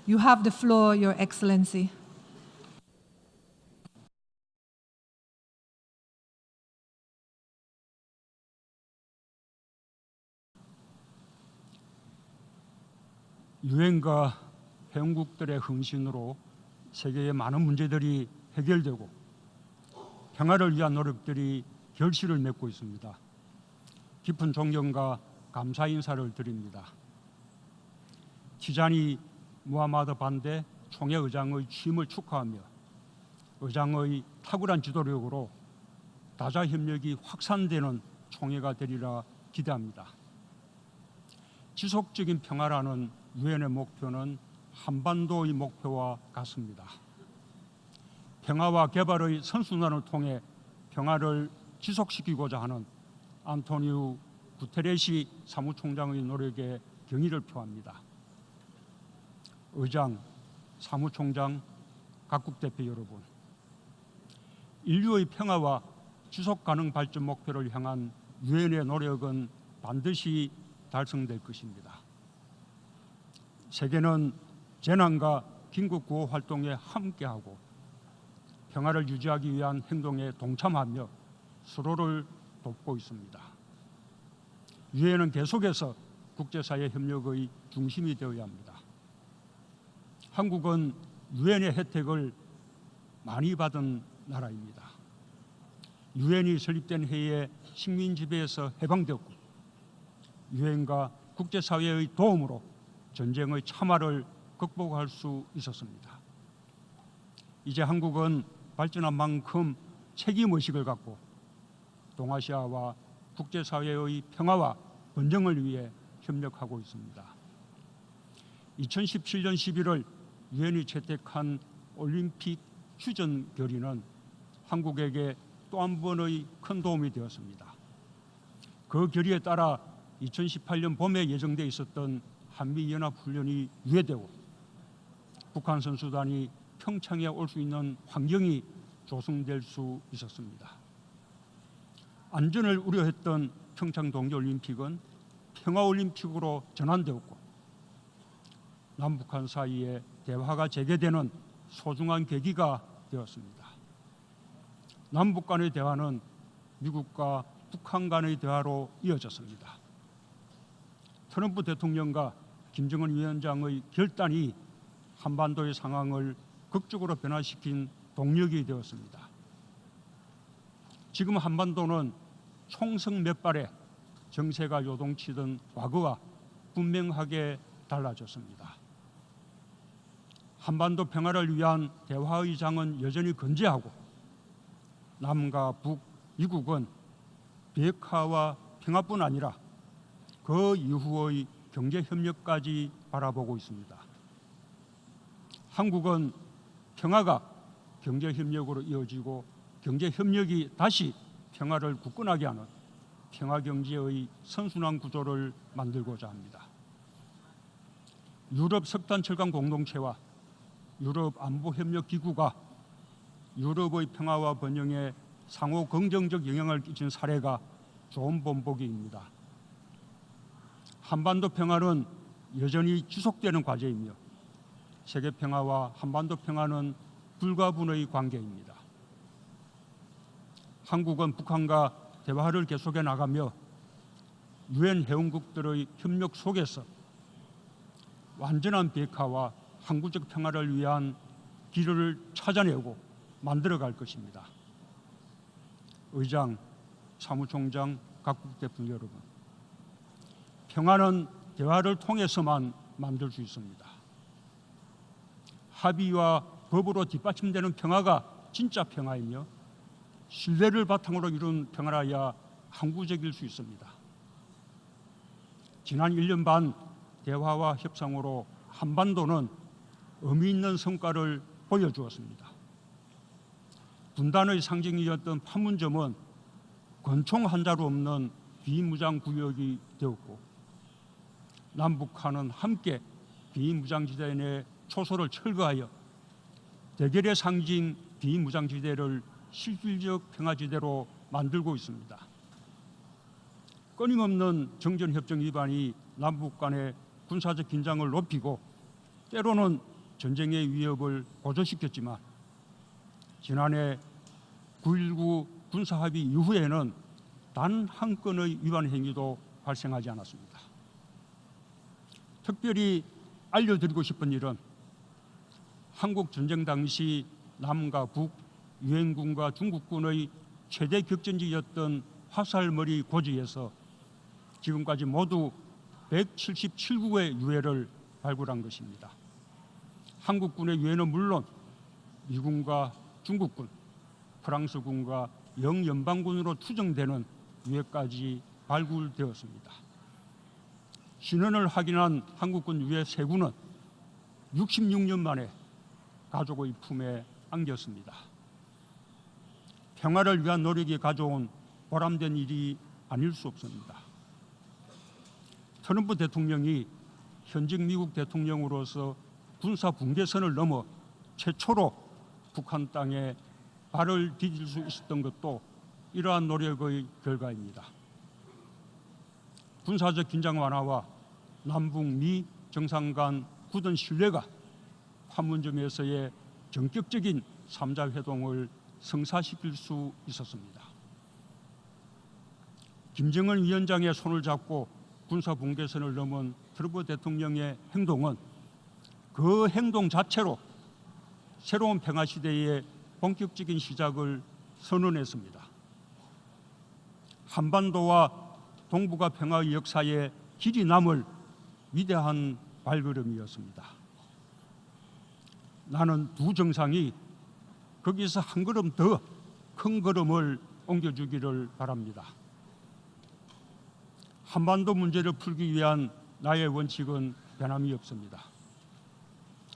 You have the floor, Your Excellency. 유엔과 회원국들의 헌신으로 세계의 많은 문제들이 해결되고 평화를 위한 노력들이 결실을 맺고 있습니다. 깊은 존경과 감사 인사를 드립니다. 티자니 무하마드 반데 총회 의장의 취임을 축하하며 의장의 탁월한 지도력으로 다자 협력이 확산되는 총회가 되리라 기대합니다. 지속적인 평화라는 유엔의 목표는 한반도의 목표와 같습니다. 평화와 개발의 선순환을 통해 평화를 지속시키고자 하는 안토니우 구테레시 사무총장의 노력에 경의를 표합니다. 의장, 사무총장, 각국 대표 여러분, 인류의 평화와 지속가능 발전 목표를 향한 유엔의 노력은 반드시 달성될 것입니다. 세계는 재난과 긴급구호 활동에 함께하고 평화를 유지하기 위한 행동에 동참하며 서로를 돕고 있습니다. 유엔은 계속해서 국제사회 협력의 중심이 되어야 합니다. 한국은 유엔의 혜택을 많이 받은 나라입니다. 유엔이 설립된 해에 식민 지배에서 해방되었고 유엔과 국제사회의 도움으로 전쟁의 참화를 극복할 수 있었습니다. 이제 한국은 발전한 만큼 책임의식을 갖고 동아시아와 국제사회의 평화와 번영을 위해 협력하고 있습니다. 2017년 11월 유엔이 채택한 올림픽 휴전 결의는 한국에게 또 한 번의 큰 도움이 되었습니다. 그 결의에 따라 2018년 봄에 예정돼 있었던 한미연합훈련이 유예되고 북한 선수단이 평창에 올 수 있는 환경이 조성될 수 있었습니다. 안전을 우려했던 평창 동계올림픽은 평화올림픽으로 전환되었고 남북한 사이에 대화가 재개되는 소중한 계기가 되었습니다. 남북 간의 대화는 미국과 북한 간의 대화로 이어졌습니다. 트럼프 대통령과 김정은 위원장의 결단이 한반도의 상황을 극적으로 변화시킨 동력이 되었습니다. 지금 한반도는 총성 몇 발에 정세가 요동치던 과거와 분명하게 달라졌습니다. 한반도 평화를 위한 대화의 장은 여전히 건재하고 남과 북, 미국은 비핵화와 평화뿐 아니라 그 이후의 경제협력까지 바라보고 있습니다. 한국은 평화가 경제협력으로 이어지고 경제협력이 다시 평화를 굳건하게 하는 평화경제의 선순환 구조를 만들고자 합니다. 유럽 석탄 철강 공동체와 유럽 안보협력기구가 유럽의 평화와 번영에 상호 긍정적 영향을 끼친 사례가 좋은 본보기입니다. 한반도 평화는 여전히 지속되는 과제이며 세계 평화와 한반도 평화는 불가분의 관계입니다. 한국은 북한과 대화를 계속해 나가며 유엔 회원국들의 협력 속에서 완전한 비핵화와 항구적 평화를 위한 길을 찾아내고 만들어갈 것입니다. 의장, 사무총장, 각국 대표 여러분, 평화는 대화를 통해서만 만들 수 있습니다. 합의와 법으로 뒷받침되는 평화가 진짜 평화이며 신뢰를 바탕으로 이룬 평화라야 항구적일 수 있습니다. 지난 1년 반 대화와 협상으로 한반도는 의미 있는 성과를 보여주었습니다. 분단의 상징이었던 판문점은 권총 한 자루 없는 비무장 구역이 되었고 남북한은 함께 비무장지대 내 초소를 철거하여 대결의 상징 비무장지대를 실질적 평화지대로 만들고 있습니다. 끊임없는 정전협정 위반이 남북 간의 군사적 긴장을 높이고 때로는 전쟁의 위협을 고조시켰지만 지난해 9.19 군사합의 이후에는 단 한 건의 위반 행위도 발생하지 않았습니다. 특별히 알려드리고 싶은 일은 한국 전쟁 당시 남과 북, 유엔군과 중국군의 최대 격전지였던 화살머리 고지에서 지금까지 모두 177구의 유해를 발굴한 것입니다. 한국군의 유해는 물론 미군과 중국군, 프랑스군과 영연방군으로 추정되는 유해까지 발굴되었습니다. 신원을 확인한 한국군 유해 3구는 66년 만에 가족의 품에 안겼습니다. 평화를 위한 노력이 가져온 보람된 일이 아닐 수 없습니다. 트럼프 대통령이 현직 미국 대통령으로서 군사 분계선을 넘어 최초로 북한 땅에 발을 디딜 수 있었던 것도 이러한 노력의 결과입니다. 군사적 긴장 완화와 남북미 정상 간 굳은 신뢰가 판문점에서의 전격적인 3자 회동을 성사시킬 수 있었습니다. 김정은 위원장의 손을 잡고 군사 분계선을 넘은 트럼프 대통령의 행동은 그 행동 자체로 새로운 평화 시대의 본격적인 시작을 선언했습니다. 한반도와 동북아 평화의 역사에 길이 남을 위대한 발걸음이었습니다. 나는 두 정상이 거기서 한 걸음 더 큰 걸음을 옮겨주기를 바랍니다. 한반도 문제를 풀기 위한 나의 원칙은 변함이 없습니다.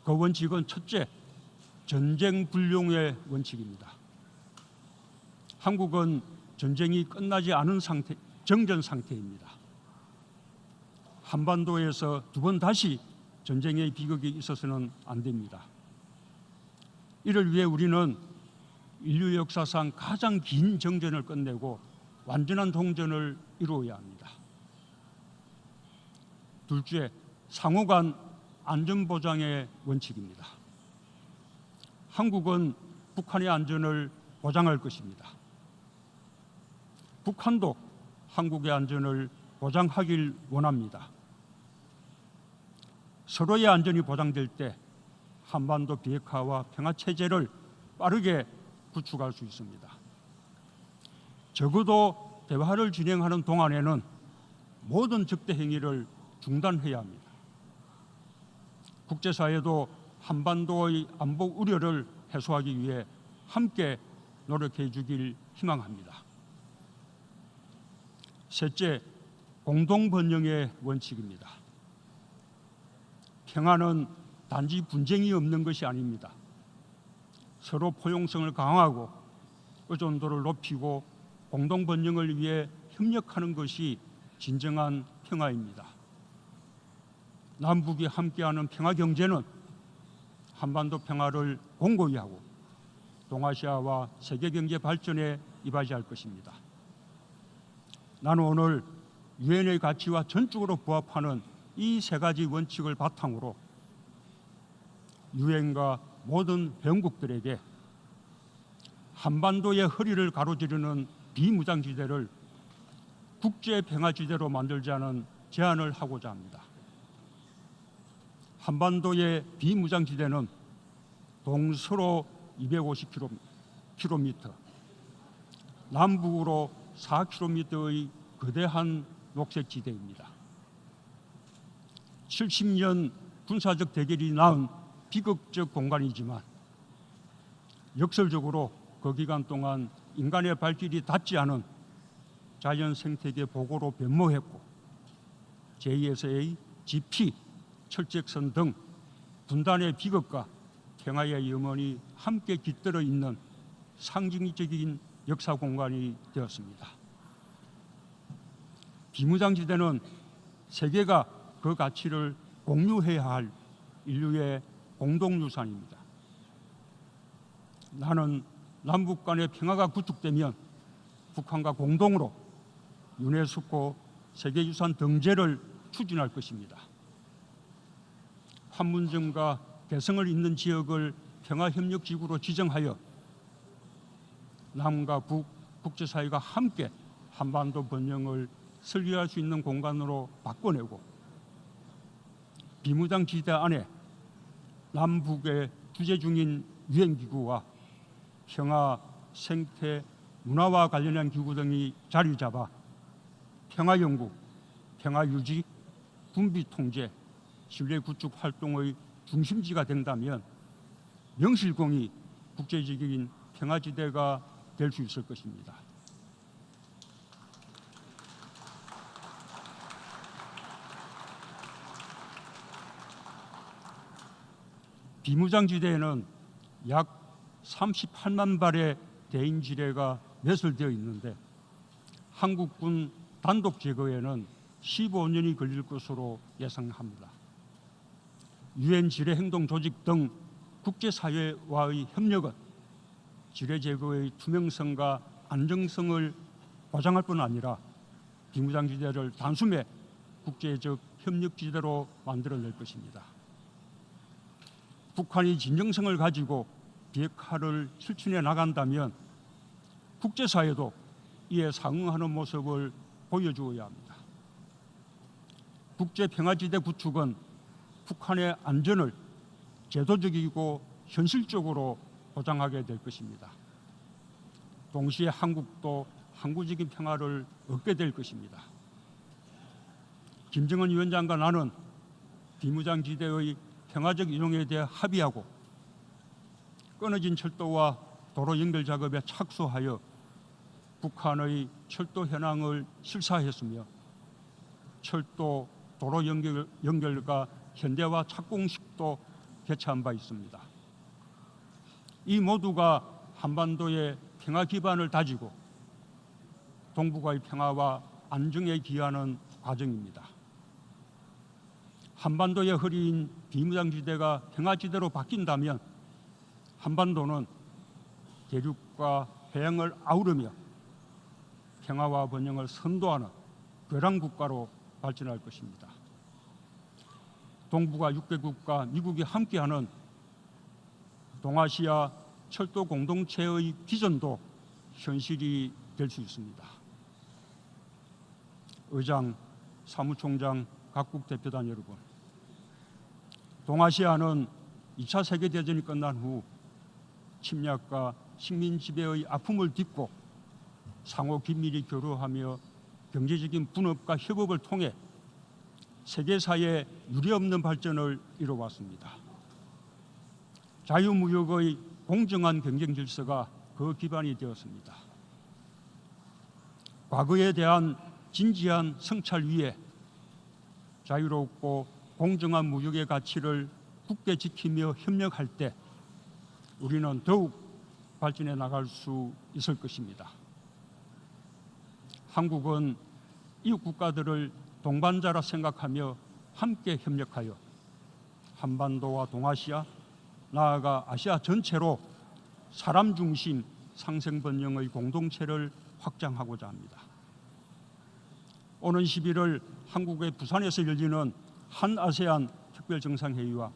그 원칙은 첫째, 전쟁 불용의 원칙입니다. 한국은 전쟁이 끝나지 않은 정전 상태입니다. 한반도에서 두 번 다시 전쟁의 비극이 있어서는 안 됩니다. 이를 위해 우리는 인류 역사상 가장 긴 정전을 끝내고 완전한 종전을 이루어야 합니다. 둘째, 상호간 안전보장의 원칙입니다. 한국은 북한의 안전을 보장할 것입니다. 북한도 한국의 안전을 보장하길 원합니다. 서로의 안전이 보장될 때 한반도 비핵화와 평화체제를 빠르게 구축할 수 있습니다. 적어도 대화를 진행하는 동안에는 모든 적대 행위를 중단해야 합니다. 국제사회도 한반도의 안보 우려를 해소하기 위해 함께 노력해 주길 희망합니다. 셋째, 공동번영의 원칙입니다. 평화는 단지 분쟁이 없는 것이 아닙니다. 서로 포용성을 강화하고 의존도를 높이고 공동번영을 위해 협력하는 것이 진정한 평화입니다. 남북이 함께하는 평화경제는 한반도 평화를 공고히 하고 동아시아와 세계경제 발전에 이바지할 것입니다. 나는 오늘 유엔의 가치와 전적으로 부합하는 이 세 가지 원칙을 바탕으로 유엔과 모든 회원국들에게 한반도의 허리를 가로지르는 비무장지대를 국제평화지대로 만들자는 제안을 하고자 합니다. 한반도의 비무장지대는 동서로 250km, 남북으로 4km의 거대한 녹색지대입니다. 70년 군사적 대결이 낳은 비극적 공간이지만 역설적으로 그 기간 동안 인간의 발길이 닿지 않은 자연 생태계 보고로 변모했고 제2에서의 GP, 철책선 등 분단의 비극과 평화의 염원이 함께 깃들어 있는 상징적인 역사 공간이 되었습니다. 비무장지대는 세계가 그 가치를 공유해야 할 인류의 공동유산입니다. 나는 남북 간의 평화가 구축되면 북한과 공동으로 유네스코 세계유산 등재를 추진할 것입니다. 판문점과 개성을 잇는 지역을 평화협력지구로 지정하여 남과 북 국제사회가 함께 한반도 번영을 설계할 수 있는 공간으로 바꿔내고 비무장지대 안에 남북의 규제 중인 유엔기구와 평화, 생태, 문화와 관련한 기구 등이 자리 잡아 평화연구, 평화유지, 군비통제, 신뢰구축 활동의 중심지가 된다면 명실공히 국제적인 평화지대가 될 수 있을 것입니다. 비무장지대에는 약 38만 발의 대인지뢰가 매설되어 있는데 한국군 단독 제거에는 15년이 걸릴 것으로 예상합니다. 유엔 지뢰행동조직 등 국제사회와의 협력은 지뢰 제거의 투명성과 안정성을 보장할 뿐 아니라 비무장지대를 단숨에 국제적 협력지대로 만들어낼 것입니다. 북한이 진정성을 가지고 비핵화를 실천해 나간다면 국제사회도 이에 상응하는 모습을 보여주어야 합니다. 국제평화지대 구축은 북한의 안전을 제도적이고 현실적으로 보장하게 될 것입니다. 동시에 한국도 항구적인 평화를 얻게 될 것입니다. 김정은 위원장과 나는 비무장지대의 평화적 이용에 대해 합의하고 끊어진 철도와 도로 연결 작업에 착수하여 북한의 철도 현황을 실사했으며 철도 도로 연결과 현대화 착공식도 개최한 바 있습니다. 이 모두가 한반도의 평화 기반을 다지고 동북아의 평화와 안정에 기여하는 과정입니다. 한반도의 허리인 비무장지대가 평화지대로 바뀐다면 한반도는 대륙과 해양을 아우르며 평화와 번영을 선도하는 벼랑국가로 발전할 것입니다. 동북아 6개국과 미국이 함께하는 동아시아 철도 공동체의 비전도 현실이 될 수 있습니다. 의장, 사무총장, 각국 대표단 여러분, 동아시아는 2차 세계대전이 끝난 후 침략과 식민 지배의 아픔을 딛고 상호 긴밀히 교류하며 경제적인 분업과 협업을 통해 세계사회에 유례없는 발전을 이뤄왔습니다. 자유무역의 공정한 경쟁 질서가 그 기반이 되었습니다. 과거에 대한 진지한 성찰 위에 자유롭고 공정한 무역의 가치를 굳게 지키며 협력할 때 우리는 더욱 발전해 나갈 수 있을 것입니다. 한국은 이웃 국가들을 동반자라 생각하며 함께 협력하여 한반도와 동아시아, 나아가 아시아 전체로 사람 중심 상생 번영의 공동체를 확장하고자 합니다. 오는 11월 한국의 부산에서 열리는 한아세안 특별정상회의와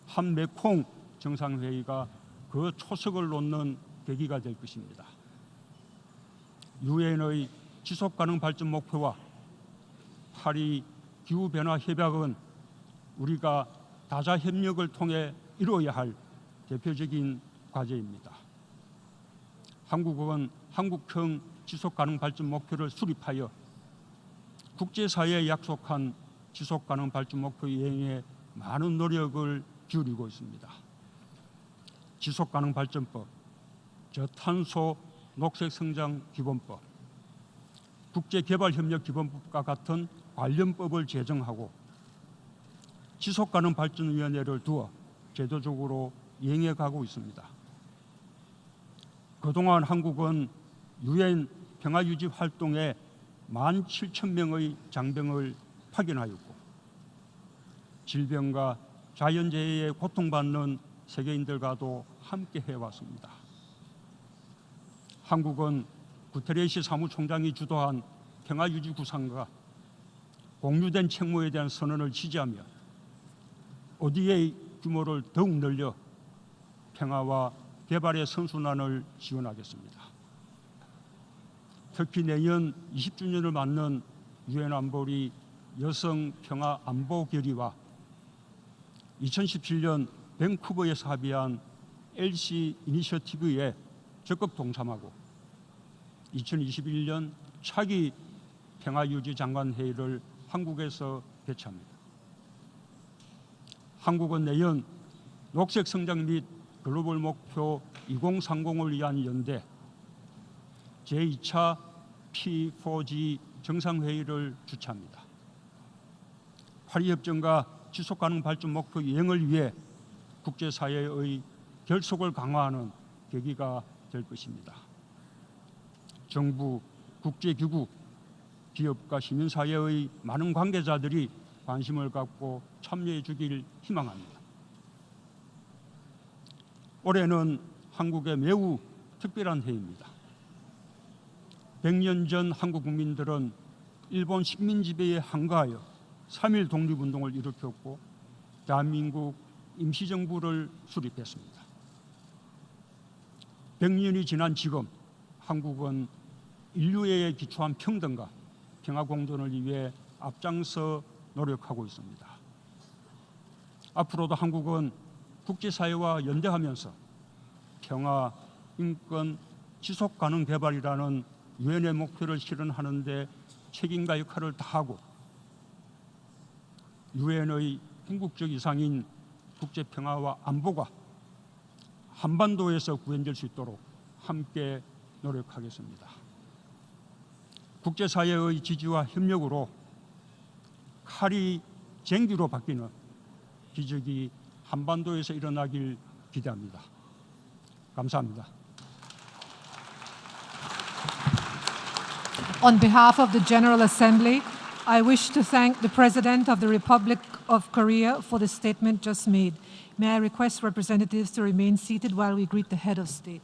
한메콩 정상회의가 그 초석을 놓는 계기가 될 것입니다. 유엔의 지속가능 발전 목표와 파리 기후변화 협약은 우리가 다자 협력을 통해 이루어야 할 대표적인 과제입니다. 한국은 한국형 지속가능 발전 목표를 수립하여 국제사회에 약속한 지속가능 발전 목표 이행에 많은 노력을 기울이고 있습니다. 지속가능 발전법, 저탄소 녹색성장 기본법, 국제개발협력기본법과 같은 관련법을 제정하고 지속가능 발전위원회를 두어 제도적으로 이행해 가고 있습니다. 그동안 한국은 유엔 평화유지 활동에 17,000명의 장병을 파견하였고 질병과 자연재해에 고통받는 세계인들과도 함께 해왔습니다. 한국은 구테레스 사무총장이 주도한 평화유지 구상과 공유된 책무에 대한 선언을 지지하며 어디에 규모를 더욱 늘려 평화와 개발의 선순환을 지원하겠습니다. 특히 내년 20주년을 맞는 유엔 안보리 여성 평화 안보 결의와 2017년 밴쿠버에서 합의한 LC 이니셔티브에 적극 동참하고 2021년 차기 평화유지 장관회의를 한국에서 개최합니다. 한국은 내년 녹색 성장 및 글로벌 목표 2030을 위한 연대 제2차 P4G 정상회의를 주최합니다. 파리협정과 지속가능 발전 목표 이행을 위해 국제사회의 결속을 강화하는 계기가 될 것입니다. 정부, 국제기구, 기업과 시민사회의 많은 관계자들이 관심을 갖고 참여해 주길 희망합니다. 올해는 한국의 매우 특별한 해입니다. 100년 전 한국 국민들은 일본 식민 지배에 항거하여 3.1 독립운동을 일으켰고 대한민국 임시정부를 수립했습니다. 100년이 지난 지금 한국은 인류애에 기초한 평등과 평화 공존을 위해 앞장서 노력하고 있습니다. 앞으로도 한국은 국제사회와 연대하면서 평화, 인권, 지속가능 개발이라는 유엔의 목표를 실현하는 데 책임과 역할을 다하고 유엔의 궁극적 이상인 국제평화와 안보가 한반도에서 구현될 수 있도록 함께 노력하겠습니다. 국제사회의 지지와 협력으로 칼이 쟁기로 바뀌는 기적이 한반도에서 일어나길 기대합니다. 감사합니다. On behalf of the General Assembly, I wish to thank the President of the Republic of Korea for the statement just made. May I request representatives to remain seated while we greet the head of state.